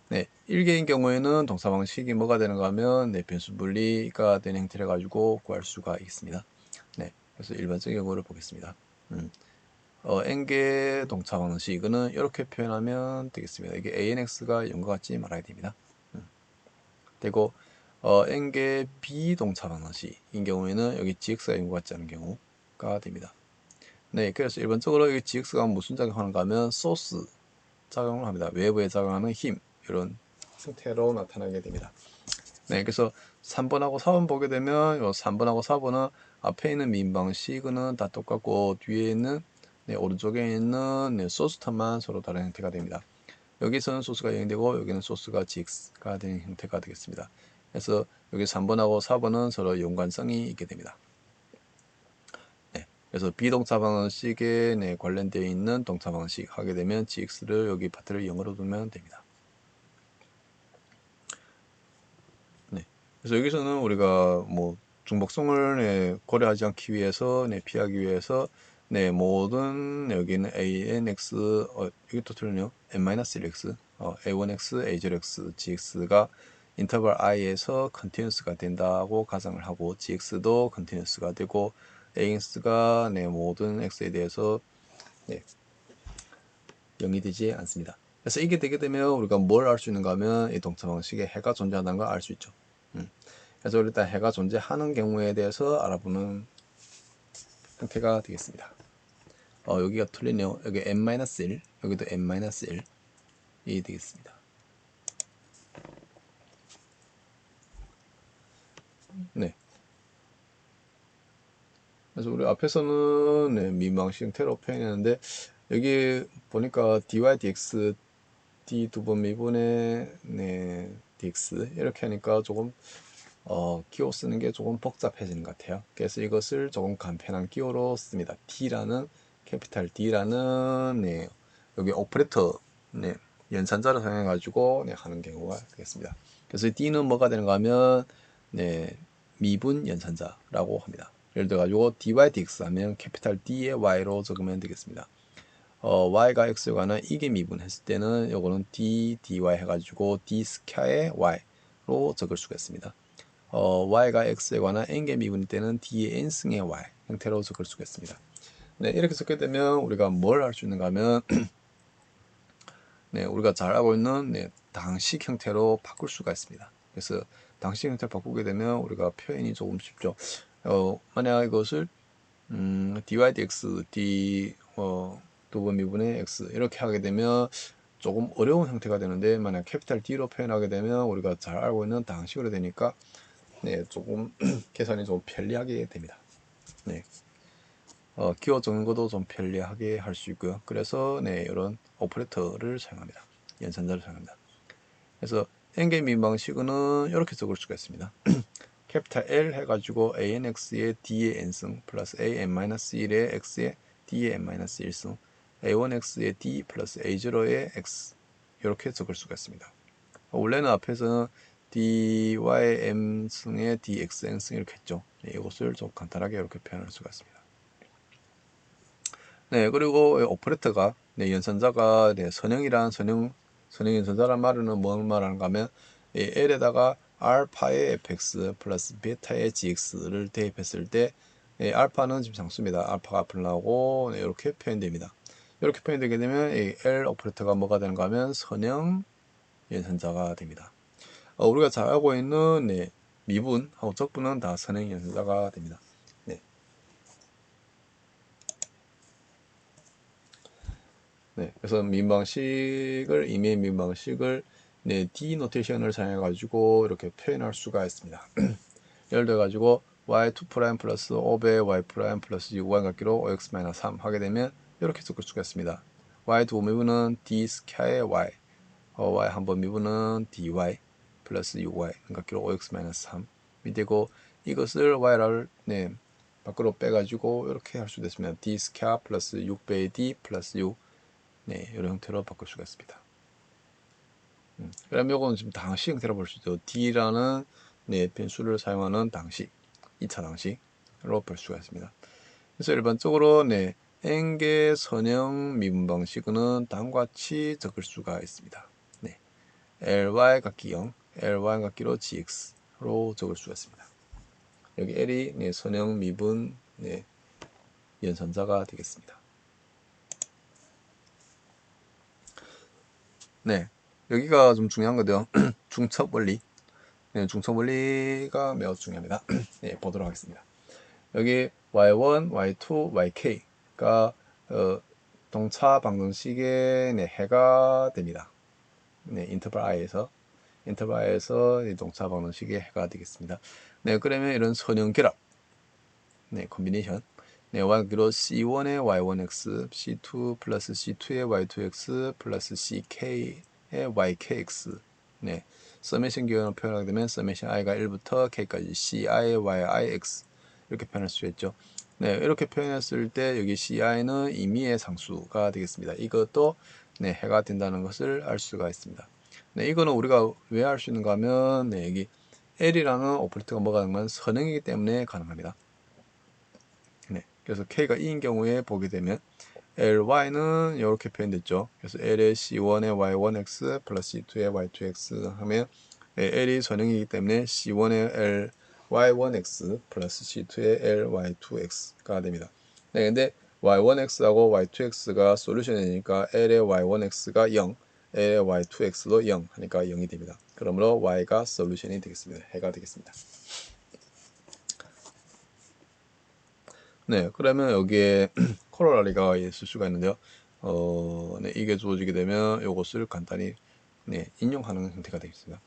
네, 1개인 경우에는 동사 방식이 뭐가 되는가 하면 네, 변수 분리가 되는 형태를 가지고 구할 수가 있습니다. 네, 그래서 일반적인 경우를 보겠습니다. n개 동사 방식 이거는 이렇게 표현하면 되겠습니다. 이게 ANX가 0과 같지 말아야 됩니다. 되고 n개 비동사 방식인 경우에는 여기 GX가 0과 같지 않은 경우가 됩니다. 네, 그래서 일반적으로 여기 GX가 무슨 작용하는가 하면 소스 작용을 합니다. 외부에 작용하는 힘 이런 형태로 나타나게 됩니다. 네, 그래서 3번하고 4번 보게 되면 요 3번하고 4번은 앞에 있는 민방식은 다 똑같고 뒤에 있는 네, 오른쪽에 있는 네, 소스 텀만 서로 다른 형태가 됩니다. 여기서는 소스가 0이 되고 여기는 소스가 GX가 되는 형태가 되겠습니다. 그래서 여기 3번하고 4번은 서로 연관성이 있게 됩니다. 네, 그래서 비동사 방식에 네, 관련되어 있는 동사 방식 하게 되면 GX를 여기 파트를 0으로 두면 됩니다. 네, 그래서 여기서는 우리가 뭐 중복성을 네, 고려하지 않기 위해서 네, 피하기 위해서 네, 모든 여기는 ANX 여기 또 틀리네요. N-1X A1X, A0X, GX가 인터벌 i에서 컨티뉴스가 된다고 가정을 하고 GX도 컨티뉴스가 되고 AX가 네, 모든 x에 대해서 네, 0이 되지 않습니다. 그래서 이게 되게 되면 우리가 뭘 알 수 있는가 하면 이 동사 방식에 해가 존재한다는 걸 알 수 있죠. 그래서 일단 해가 존재하는 경우에 대해서 알아보는 형태가 되겠습니다. 여기가 틀리네요. 여기 n-1, 여기도 n-1이 되겠습니다. 네. 그래서 우리 앞에서는 네, 민방식 형태로 표현했는데 여기 보니까 dy dx d 두 번 미분의 네, dx 이렇게 하니까 조금 기호 쓰는 게 조금 복잡해지는 것 같아요. 그래서 이것을 조금 간편한 기호로 씁니다. D라는 캐피탈 D라는 네, 여기 오퍼레이터 네, 연산자를 사용해 가지고 네, 하는 경우가 되겠습니다. 그래서 D는 뭐가 되는가 하면 네, 미분 연산자라고 합니다. 예를 들어 가지고 dy dx 하면 캐피탈 D의 y로 적으면 되겠습니다. y가 x에 관한 이게 미분했을 때는 요거는 d dy 해가지고 d 스퀘어의 y로 적을 수가 있습니다. y가 x에 관한 n개 미분일 때는 d의 n승의 y 형태로 적을 수가 있습니다. 네, 이렇게 적게 되면 우리가 뭘 할 수 있는가 하면 네, 우리가 잘 알고 있는 네, 당식 형태로 바꿀 수가 있습니다. 그래서 당식 형태를 바꾸게 되면 우리가 표현이 조금 쉽죠. 만약 이것을 dy dx d 두 번 미분의 x 이렇게 하게 되면 조금 어려운 형태가 되는데, 만약 캐피탈 D로 표현하게 되면 우리가 잘 알고 있는 당식으로 되니까 네, 조금 계산이 좀 편리하게 됩니다. 네. 기호 적는 것도 좀 편리하게 할 수 있고요. 그래서 네, 이런 오퍼레이터를 사용합니다. 연산자를 사용합니다. 그래서 n개 미분 방식은 이렇게 적을 수가 있습니다. 캐피탈 L 해가지고 ANX의 D의 n승 플러스 AN-1의 X의 D의 n-1승 A1X의 D 플러스 A0의 X 이렇게 적을 수가 있습니다. 원래는 앞에서는 DY M승의 DX N승 이렇게 했죠. 네, 이것을 좀 간단하게 이렇게 표현할 수가 있습니다. 네, 그리고 오퍼레이터가 네, 연산자가 네, 선형 연산자란 말은 뭘 말하는가 하면 L에다가 알파의 fx 플러스 베타의 gx를 대입했을 때 알파는 지금 상수입니다. 알파가 앞으로 나오고 네, 이렇게 표현됩니다. 이렇게 표현되게 되면 L 오퍼레이터가 뭐가 되는가 하면 선형 연산자가 됩니다. 우리가 잘 알고 있는 네, 미분하고 적분은 다 선형 연산자가 됩니다. 네, 그래서 이메일 민방식을 네, D 노테이션을 사용해 가지고 이렇게 표현할 수가 있습니다. 예를 들어 가지고 y2' 플러스 5배 y' 플러스 6y 같기로 5x-3 하게 되면 이렇게 적을 수가 있습니다. y2 미분은 d 스퀘어의 y, y 한번 미분은 dy 플러스 6y 같기로 5x-3이 되고, 이것을 y를 네, 밖으로 빼가지고 이렇게 할 수도 있습니다. d 스퀘어 플러스 6배의 d 플러스 6 네, 이런 형태로 바꿀 수가 있습니다. 그럼 이거는 지금 당식 형태로 볼 수 있죠. D라는 네, 변수를 사용하는 당식, 2차 당식으로 볼 수가 있습니다. 그래서 일반적으로 네, n개 선형 미분 방식은 다음과 같이 적을 수가 있습니다. 네, ly 각기 0, ly 각기로 gx로 적을 수가 있습니다. 여기 L이 네, 선형 미분 네, 연산자가 되겠습니다. 네, 여기가 좀 중요한 거죠. 중첩 원리. 네, 중첩 원리가 매우 중요합니다. 네, 보도록 하겠습니다. 여기 y1, y2,yk가 동차 방정식의 네, 해가 됩니다. 네, 인터벌 i에서 동차 방정식의 해가 되겠습니다. 네, 그러면 이런 선형 결합, 네, 콤비네이션. 네, y로 c1의 y1x, c2 플러스 c2의 y2x 플러스 ck의 ykx. 네, 서메이션 기호로 표현하게 되면 서메이션 i가 1부터 k까지 ci, yi, x 이렇게 표현할 수 있죠. 네, 이렇게 표현했을 때 여기 ci는 임의의 상수가 되겠습니다. 이것도 네, 해가 된다는 것을 알 수가 있습니다. 네, 이거는 우리가 왜 알 수 있는가 하면 네, 여기 L이라는 오퍼레이터가 뭐가 가능한 선형이기 때문에 가능합니다. 네, 그래서 K가 2인 경우에 보게 되면 LY는 이렇게 표현됐죠. 그래서 L의 C1의 Y1X 플러스 C2의 Y2X 하면 L이 선형이기 때문에 C1의 L Y1X 플러스 C2의 L Y2X가 됩니다. 네, 근데 Y1X하고 Y2X가 솔루션이니까 L의 Y1X가 0, L의 Y2X도 0 하니까 0이 됩니다. 그러므로 Y가 솔루션이 되겠습니다. 해가 되겠습니다. 네, 그러면 여기에 코로라리가 있을 수가 있는데요. 네, 이게 주어지게 되면 이것을 간단히 네, 인용하는 형태가 되겠습니다.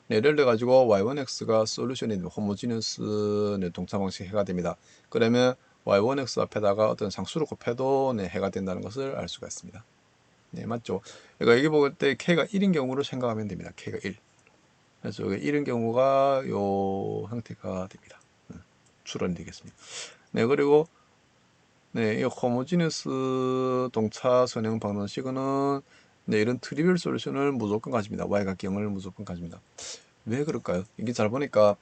네, 예를 들어 가지고 y1x가 솔루션이 호모지니어스 네, 동차 방식 해가 됩니다. 그러면 y1x 앞에다가 어떤 상수를 곱해도 네, 해가 된다는 것을 알 수가 있습니다. 네, 맞죠? 그러니까 여기 볼 때 k가 1인 경우로 생각하면 됩니다. k가 1. 그래서 여기 1인 경우가 요 형태가 됩니다. 추론이 되겠습니다. 네, 그리고 네, 이 호모지니어스 동차 선형 방정식은 네, 이런 트리비얼 솔루션을 무조건 가집니다. y각 0을 무조건 가집니다. 왜 그럴까요? 이게 잘 보니까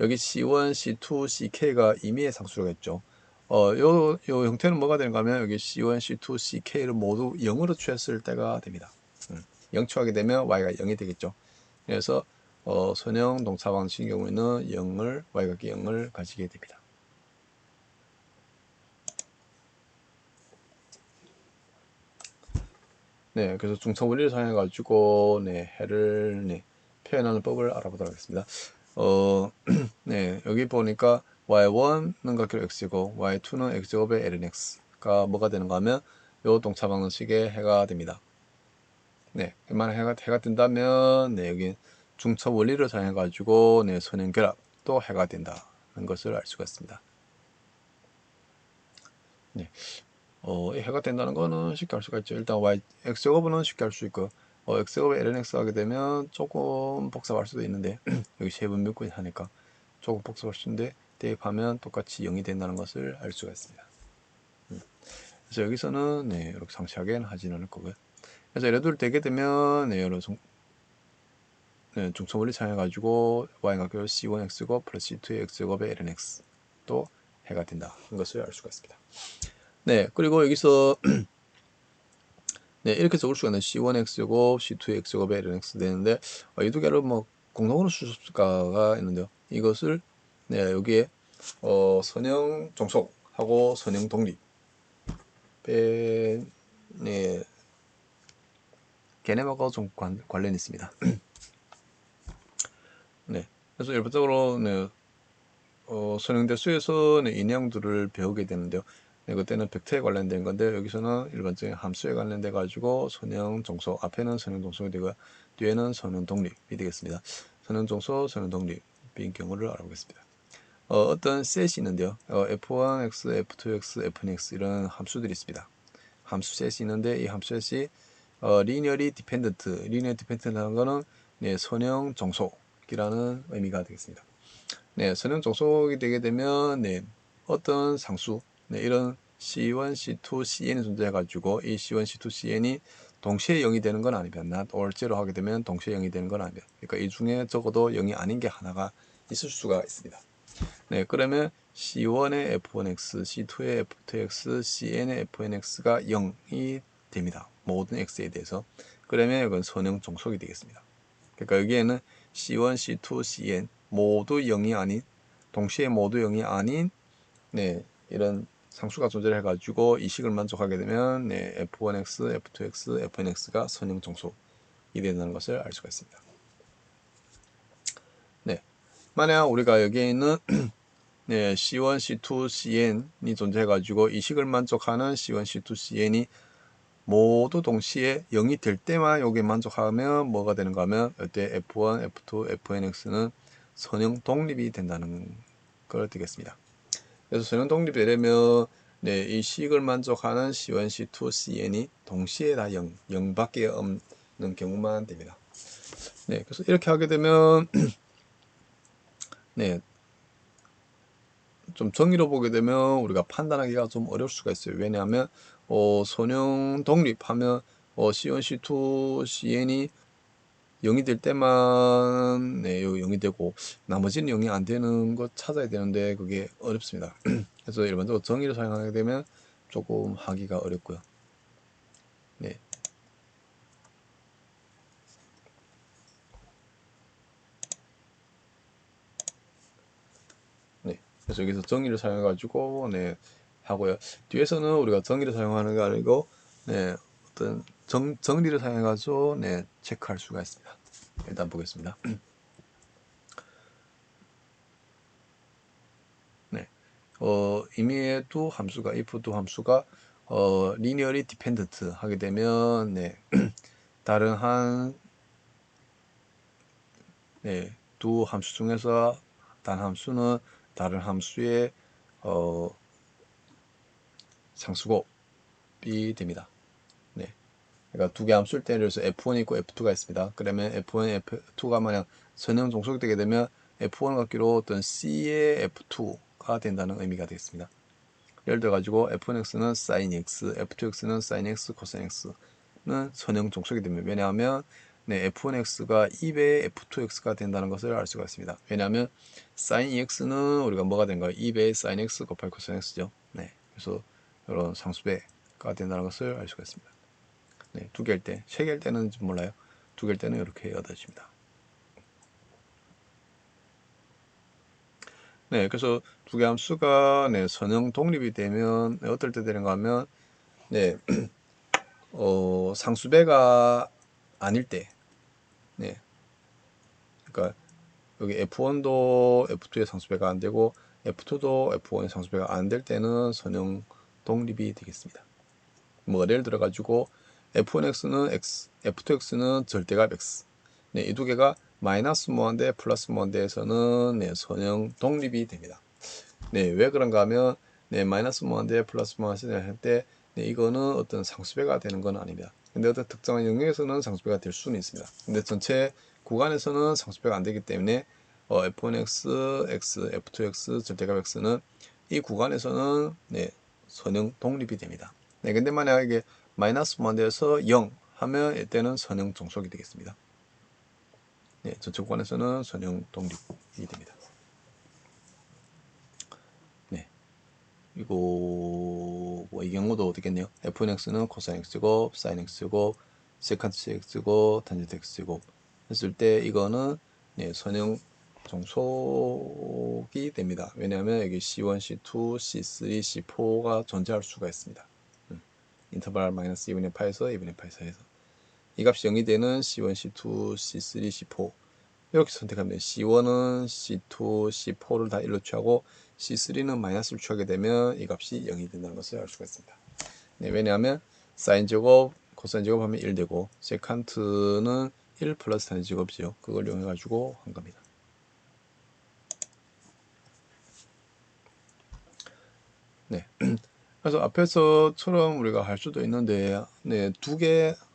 여기 C1, C2, CK가 임의의 상수가 있죠. 요 형태는 뭐가 되는가 하면 여기 C1, C2, CK를 모두 0으로 취했을 때가 됩니다. 0 취하게 되면 y가 0이 되겠죠. 그래서 선형 동차 방식의 경우에는 0을 y각 0을 가지게 됩니다. 네, 그래서 중첩 원리를 사용해 가지고 네, 해를 네, 표현하는 법을 알아보도록 하겠습니다. 네, 여기 보니까 y1는 각기로 x고 y2는 x제곱의 ln x. X가 뭐가 되는가 하면 요 동차 방정식에 해가 됩니다. 네, 만약 해가 된다면 네, 여기 중첩 원리를 사용해 가지고 네, 선형 결합도 해가 된다는 것을 알 수가 있습니다. 네. 이 해가 된다는 거는 쉽게 알 수가 있죠. 일단 x제곱은 쉽게 알 수 있고, x제곱에 lnx 하게 되면 조금 복잡할 수도 있는데, 여기 세분 몇분이 하니까 조금 복잡할 수 있는데, 대입하면 똑같이 0이 된다는 것을 알 수가 있습니다. 그래서 여기서는, 네, 이렇게 상세하게는 하지는 않을 거고요. 그래서 예를 되게 되면, 네, 여러 네, 중첩원리 사용해가지고, y값 c1x곱 플러스 c2x제곱에 lnx 또 해가 된다는 것을 알 수가 있습니다. 네, 그리고 여기서 네, 이렇게 적을 수가 있는 C1X제곱, C2X제곱에 LNX 되는데, 이 두 개를 뭐, 공동으로 쓸 수가 있는데요. 이것을, 네, 여기에, 선형 종속하고 선형 독립, 네, 걔네하고 좀 관련이 있습니다. 네. 그래서 일반적으로, 네, 선형대수에서 네, 인형들을 배우게 되는데요. 네, 그때는 벡터에 관련된 건데 여기서는 일반적인 함수에 관련돼 가지고 선형 종속, 앞에는 선형 종속이 되고 뒤에는 선형 독립이 되겠습니다. 선형 종속, 선형 독립인 경우를 알아보겠습니다. 어떤 셋이 있는데요. f1x, f2x, fnx 이런 함수들이 있습니다. 함수 셋이 있는데 이 함수 셋이 linearly dependent라는 거는 네, 선형 종속이라는 의미가 되겠습니다. 네, 선형 종속이 되게 되면 네, 어떤 상수 네, 이런 C1, C2, Cn이 존재해가지고 이 C1, C2, Cn이 동시에 0이 되는 건 아니면 not or 0 하게 되면 동시에 0이 되는 건 아니면 그러니까 이 중에 적어도 0이 아닌 게 하나가 있을 수가 있습니다. 네, 그러면 C1의 F1x, C2의 F2x, Cn의 Fnx가 0이 됩니다. 모든 x에 대해서. 그러면 이건 선형 종속이 되겠습니다. 그러니까 여기에는 C1, C2, Cn 모두 0이 아닌 동시에 모두 0이 아닌 네, 이런 상수가 존재해 가지고 이 식을 만족하게 되면 네, f1x, f2x, fnx가 선형 종속이 된다는 것을 알 수가 있습니다. 네. 만약 우리가 여기에 있는 네, C1, C2, Cn이 존재해 가지고 이 식을 만족하는 C1, C2, Cn이 모두 동시에 0이 될 때만 여기에 만족하면 뭐가 되는가 하면 이때 F1, F2, Fnx는 선형 독립이 된다는 걸 되겠습니다. 그래서 선형 독립이 되려면 네, 이 식을 만족하는 C1, C2, Cn이 동시에 다 0밖에 없는 경우만 됩니다. 네, 그래서 이렇게 하게 되면 네, 좀 정의로 보게 되면 우리가 판단하기가 좀 어려울 수가 있어요. 왜냐하면 선형 독립하면 C1, C2, Cn이 0이 될 때만 네, 0이 되고 나머지는 0이 안 되는 것 찾아야 되는데 그게 어렵습니다. 그래서 일반적으로 정의를 사용하게 되면 조금 하기가 어렵고요. 네. 네. 그래서 여기서 정의를 사용해 가지고 네, 하고요. 뒤에서는 우리가 정의를 사용하는 게 아니고 네, 어떤 정리를 사용해 가지고 네, 체크할 수가 있습니다. 일단 보겠습니다. 네. 이미의 두 함수가 if 두 함수가 linearly dependent 하게 되면 네. 다른 네, 두 함수 중에서 단 함수는 다른 함수의 어, 상수곱이 됩니다. 네. 그러니까 두 개 함수일 때 예를 들어서 F1이 있고 F2가 있습니다. 그러면 F1, F2가 만약 선형 종속이 되게 되면 F1 같기로 어떤 C의 F2가 된다는 의미가 되겠습니다. 예를 들어 가지고 F1x는 sin x, F2x는 sin x, cos x는 선형 종속이 됩니다. 왜냐하면 네, F1x가 2배의 F2x가 된다는 것을 알 수가 있습니다. 왜냐하면 sin ex는 우리가 뭐가 된가요? 2배의 sin x 곱하기 cos x죠. 네, 그래서 이런 상수배가 된다는 것을 알 수가 있습니다. 네, 두 개일 때, 세 개일 때는 좀 몰라요. 두 개일 때는 이렇게 얻어집니다. 네, 그래서 두 개 함수가 네, 선형 독립이 되면 네, 어떨 때 되는가 하면 네, 상수배가 아닐 때, 네, 그러니까 여기 F1도 F2의 상수배가 안 되고 F2도 F1의 상수배가 안 될 때는 선형 독립이 되겠습니다. 뭐 예를 들어 가지고 f1x는 x, f2x는 절대값 x. 네, 이 두 개가 마이너스 무한대 플러스 무한대에서는 네, 선형 독립이 됩니다. 네, 왜 그런가 하면 네, 마이너스 무한대 플러스 무한대 할 때 네, 이거는 어떤 상수배가 되는 건 아닙니다. 근데 어떤 특정한 영역에서는 상수배가 될 수는 있습니다. 근데 전체 구간에서는 상수배가 안 되기 때문에 f1x, x, f2x, 절대값 x는 이 구간에서는 네, 선형 독립이 됩니다. 네, 근데 만약에 마이너스 무한대에서 0 하면 이때는 선형 종속이 되겠습니다. 네, 전체 구간에서는 선형 독립이 됩니다. 네, 이거 뭐 이 경우도 되겠네요. f1x는 코사인 x고 사인 x고 세컨트 x고 탄젠트 x고 했을 때 이거는 네, 선형 종속이 됩니다. 왜냐하면 여기 C1, C2, C3, C4가 존재할 수가 있습니다. 인터벌 마이너스 2분의 파에서 2분의 파 사이에서 이 값이 0이 되는 C1, C2, C3, C4 이렇게 선택하면 돼요. C1은 C2, C4를 다 1로 취하고 C3는 마이너스를 취하게 되면 이 값이 0이 된다는 것을 알 수가 있습니다. 네, 왜냐하면 사인 제곱, 코사인 제곱 하면 1 되고 세칸트는 1 플러스 사인 제곱이죠. 그걸 이용해 가지고 한 겁니다. 네. 그래서 앞에서처럼 우리가 할 수도 있는데 네,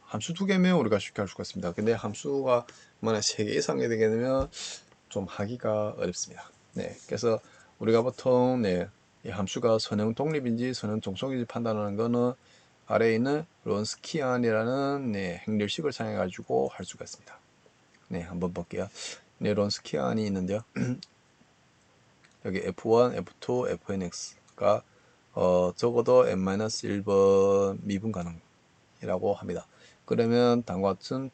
함수 두 개면 우리가 쉽게 할 수가 있습니다. 근데 함수가 만약 3개 이상이 되게 되면 좀 하기가 어렵습니다. 네, 그래서 우리가 보통 네, 이 함수가 선형 독립인지 선형 종속인지 판단하는 거는 아래에 있는 론스키안이라는 네, 행렬식을 사용해 가지고 할 수가 있습니다. 네, 한번 볼게요. 네, 론스키안이 있는데요. 여기 F1, F2, Fnx가 적어도 n-1번 미분 가능이라고 합니다. 그러면 다음과 같은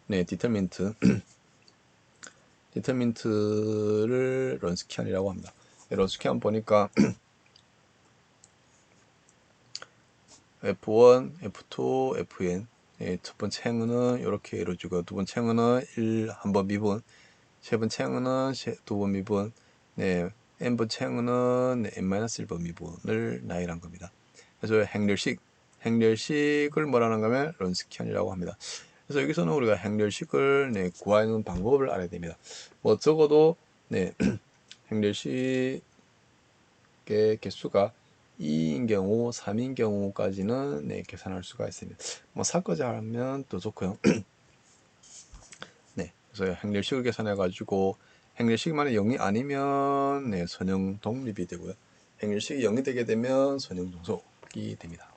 네, 디터민트를 런스키안이라고 합니다. 네, 런스키안 보니까 F1, F2, Fn 네, 첫 번째 행은은 이렇게 이루어지고 두 번째 행은은 1번 미분, 세 번째 행은은 2번 미분, 네, n번째 행은은 네, n-1번 미분을 나열한 겁니다. 그래서 행렬식을 뭐라는 거면 런스키안이라고 합니다. 그래서 여기서는 우리가 행렬식을 네, 구하는 방법을 알아야 됩니다. 뭐 적어도 네, 행렬식의 개수가 2인 경우, 3인 경우까지는 네, 계산할 수가 있습니다. 뭐 4까지 하면 더 좋고요. 네, 그래서 행렬식을 계산해 가지고 행렬식만이 0이 아니면 네, 선형 독립이 되고요. 행렬식이 0이 되게 되면 선형 종속이 됩니다.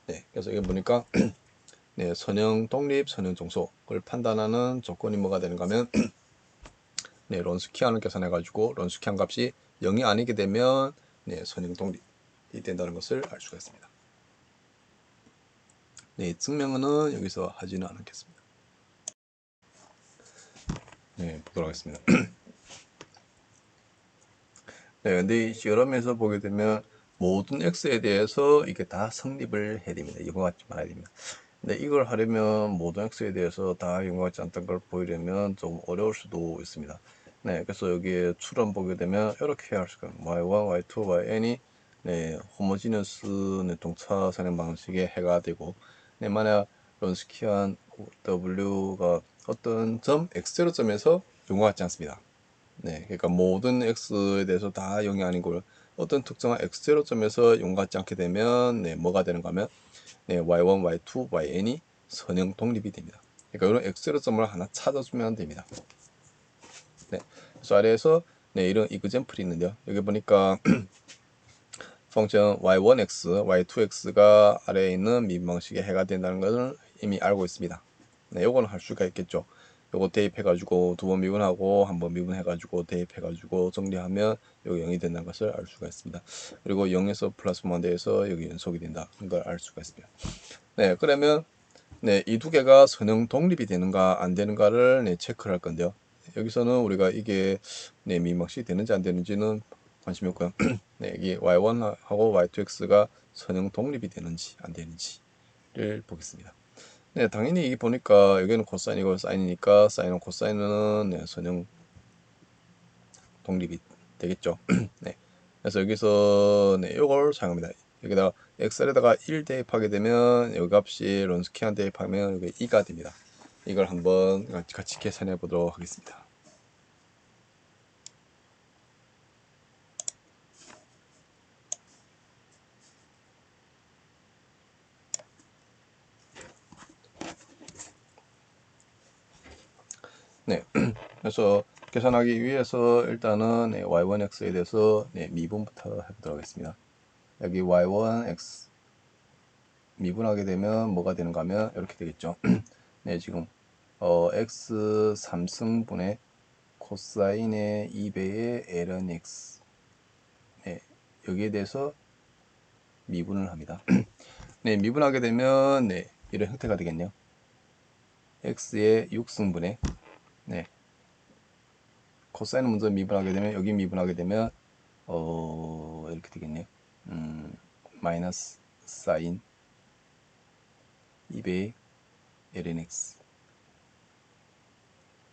네, 그래서 이게 보니까 네, 선형 독립, 선형 종속을 판단하는 조건이 뭐가 되는가 하면 네, 런스키안을 계산해 가지고 런스키안 값이 0이 아니게 되면 네, 선형 독립이 된다는 것을 알 수가 있습니다. 네, 증명은 여기서 하지는 않겠습니다. 네, 보도록 하겠습니다. 네, 근데 이 시험에서 보게 되면 모든 x에 대해서 이게 다 성립을 해야 됩니다. 이거 같지 말아야 됩니다. 근데 이걸 하려면 모든 x에 대해서 다 이거 같지 않다는 걸 보이려면 좀 어려울 수도 있습니다. 네, 그래서 여기에 추론 보게 되면 이렇게 할 수가 있습니다. y1, y2, yn이 네, 호모지너스 네, 동차 선행 방식의 해가 되고 네, 만약 론스키안 w가 어떤 점 x0점에서 이거 같지 않습니다. 네, 그러니까 모든 x에 대해서 다 0이 아니고 어떤 특정한 x0점에서 0 같지 않게 되면 네, 뭐가 되는가 하면 네, y1, y2, yn이 선형 독립이 됩니다. 그러니까 이런 x0점을 하나 찾아주면 됩니다. 네, 그래서 아래에서 네, 이런 이그젬플이 있는데요. 여기 보니까 펑션 y1x, y2x가 아래에 있는 미분 방식의 해가 된다는 것을 이미 알고 있습니다. 네, 요거는 할 수가 있겠죠. 요거 대입해가지고 두 번 미분하고 한 번 미분해가지고 대입해가지고 정리하면 요게 0이 된다는 것을 알 수가 있습니다. 그리고 0에서 플러스 무한대에서 여기 연속이 된다는 걸 알 수가 있습니다. 네, 그러면 네, 이 두 개가 선형 독립이 되는가 안 되는가를 네, 체크를 할 건데요. 여기서는 우리가 이게 네, 미막시 되는지 안 되는지는 관심이 없고요. 네, 여기 y1하고 y2x가 선형 독립이 되는지 안 되는지를 보겠습니다. 네, 당연히 이게 보니까 여기는 코사인이고 사인이니까 사인은 코사인은 네, 선형 독립이 되겠죠. 네. 그래서 여기서 네, 이걸 사용합니다. 여기다가 x에다가 1 대입하게 되면 여기 값이 론스키안 대입하면 여기 2가 됩니다. 이걸 한번 같이 계산해 보도록 하겠습니다. 네. 그래서 계산하기 위해서 일단은 네, y1x에 대해서 네, 미분부터 해보도록 하겠습니다. 여기 y1x 미분하게 되면 뭐가 되는가 하면 이렇게 되겠죠. 네, 지금 x 3승분의 코사인의 2배의 ln x 네, 여기에 대해서 미분을 합니다. 네, 미분하게 되면 네, 이런 형태가 되겠네요. x의 6승분의 네, 코사인을 먼저 미분하게 되면 여기 미분하게 되면 이렇게 되겠네요. 마이너스 사인 2배의 ln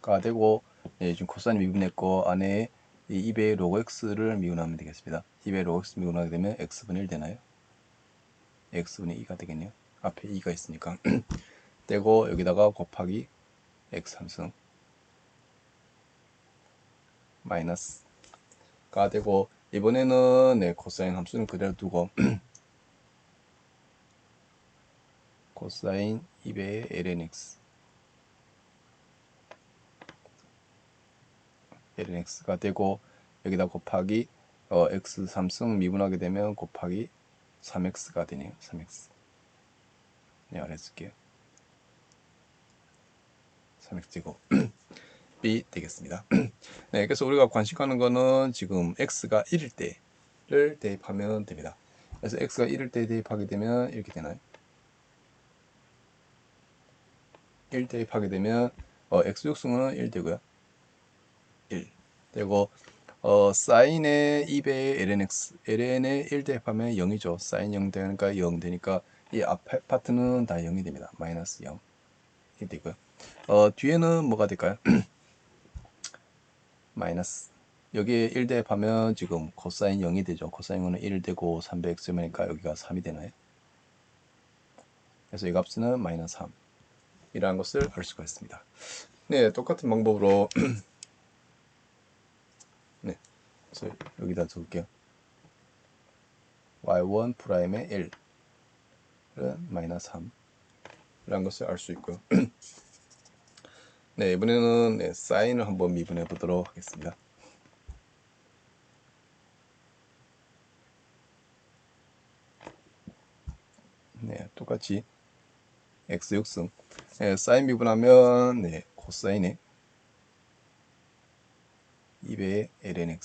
x가 되고 네, 지금 코사인 미분했고 안에 이 2배의 로그 x를 미분하면 되겠습니다. 2배의 로그 x 미분하게 되면 x분의 1 되나요? x분의 2가 되겠네요. 앞에 2가 있으니까 되고 여기다가 곱하기 x 3승 마이너스가 되고 이번에는 네, 코사인 함수는 그대로 두고 코사인 2배의 ln x가 되고 여기다 곱하기 x 3승 미분하게 되면 곱하기 3x가 되네요. 3x 네, 아래 쓸게요. 3x 제곱 b 되겠습니다. 네, 그래서 우리가 관심하는 거는 지금 x가 1일 때를 대입하면 됩니다. 그래서 x가 1일 때 대입하게 되면 이렇게 되나요? 1 대입하게 되면 x 육승은 1 되고요. 1 되고 사인의 2배의 ln의 1 대입하면 0이죠. 사인 0 되니까 0 되니까 이 앞에 파트는 다 0이 됩니다. 마이너스 0이 되고요. 뒤에는 뭐가 될까요? 마이너스 여기에 1 대입하면 지금 코사인 0이 되죠. 코사인은 1 되고 300x면이니까 여기가 3이 되나요? 그래서 이 값은 마이너스 3 이라는 것을 알 수가 있습니다. 네, 똑같은 방법으로 네, 그래서 여기다 적을게요. y1 프라임의 1은 마이너스 3 이라는 것을 알 수 있고요. 네, 이번에는 네, 사인을 한번 미분해 보도록 하겠습니다. 네, 똑같이 x 6승 네, 사인 미분하면 네, 코사인의 2배의 ln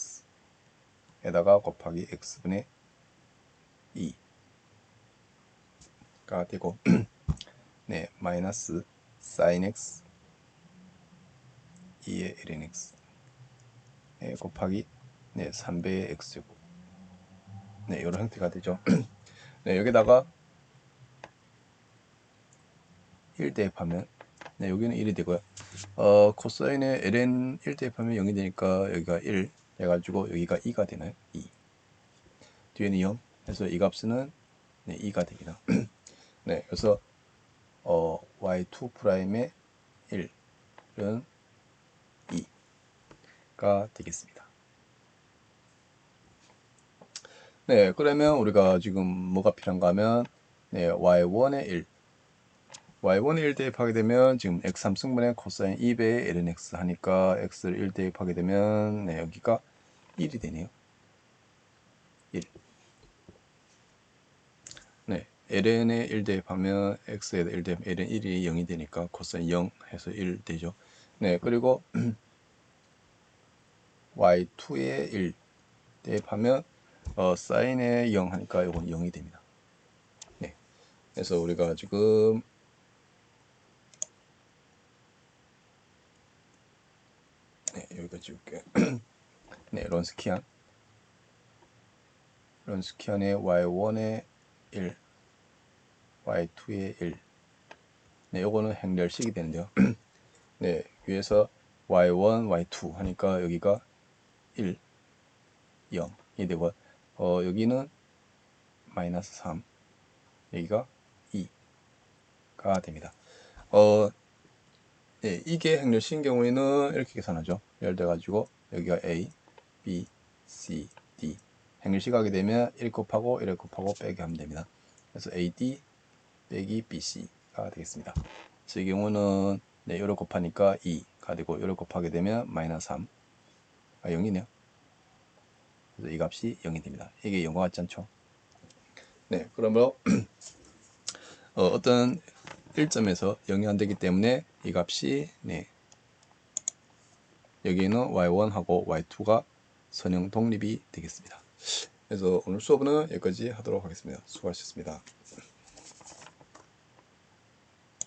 x에다가 곱하기 x분의 2가 되고 네, 마이너스 사인 x 2의 ln x 곱하기 네, 3배의 x제곱 네, 이런 형태가 되죠. 네, 여기다가 1 대입하면 네, 여기는 1이 되고요. 코사인의 ln 1 대입하면 0이 되니까 여기가 1 해가지고 여기가 2가 되나요? 2 뒤에는 0 해서 이 값은 네, 2가 됩니다. 네, 그래서 y2 프라임의 1은 2가 되겠습니다. 네, 그러면 우리가 지금 뭐가 필요한가 하면 네, y1의 1 y1을 1 대입하게 되면 지금 x 3승분의 코사인 2배의 ln x 하니까 x를 1 대입하게 되면 네, 여기가 1이 되네요. 1. 네, ln에 1 대입하면 x에 1 대입 ln 1이 0이 되니까 코사인 0 해서 1 되죠. 네, 그리고 y2에 1 대입하면 사인에 0 하니까 이건 0이 됩니다. 네, 그래서 우리가 지금 네, 여기다 지울게요. 네, 론스키안의 y1의 1, y2의 1 네, 요거는 행렬식이 되는데요. 네, 위에서 y1, y2 하니까 여기가 1, 0이 되고 여기는 마이너스 3, 여기가 2가 됩니다. 네, 이게 행렬식인 경우에는 이렇게 계산하죠. 예를 들어 가지고 여기가 A, B, C, D 행렬식 하게 되면 1 곱하고 1 곱하고 빼기 하면 됩니다. 그래서 AD 빼기 BC가 되겠습니다. 그래서 이 경우는 네, 요를 곱하니까 2가 되고 요를 곱하게 되면 마이너스 3, 0이네요. 그래서 이 값이 0이 됩니다. 이게 0과 같지 않죠? 네, 그러므로 어떤 1점에서 0이 안 되기 때문에 이 값이 네, 여기에는 y1하고 y2가 선형 독립이 되겠습니다. 그래서 오늘 수업은 여기까지 하도록 하겠습니다. 수고하셨습니다.